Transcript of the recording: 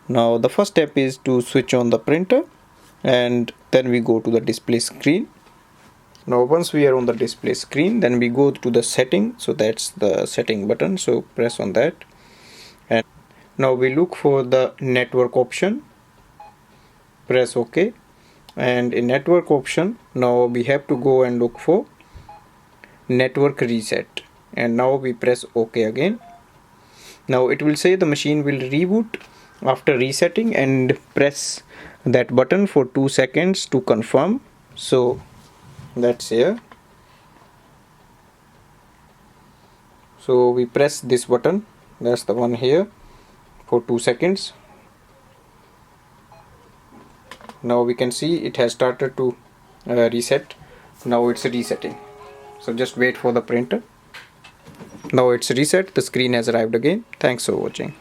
Now the first step is to switch on the printer, and then we go to the display screen. Now once we are on the display screen, then we go to the setting. So that's the setting button, so press on that, and now we look for the network option, press OK, and in network option now we have to go and look for network reset, and now we press OK again. Now it will say the machine will reboot after resetting, and press that button for 2 seconds to confirm. So that's here. So we press this button, that's the one here, for 2 seconds. Now we can see it has started to reset. Now it's resetting, so just wait for the printer. Now it's reset, the screen has arrived again. Thanks for watching.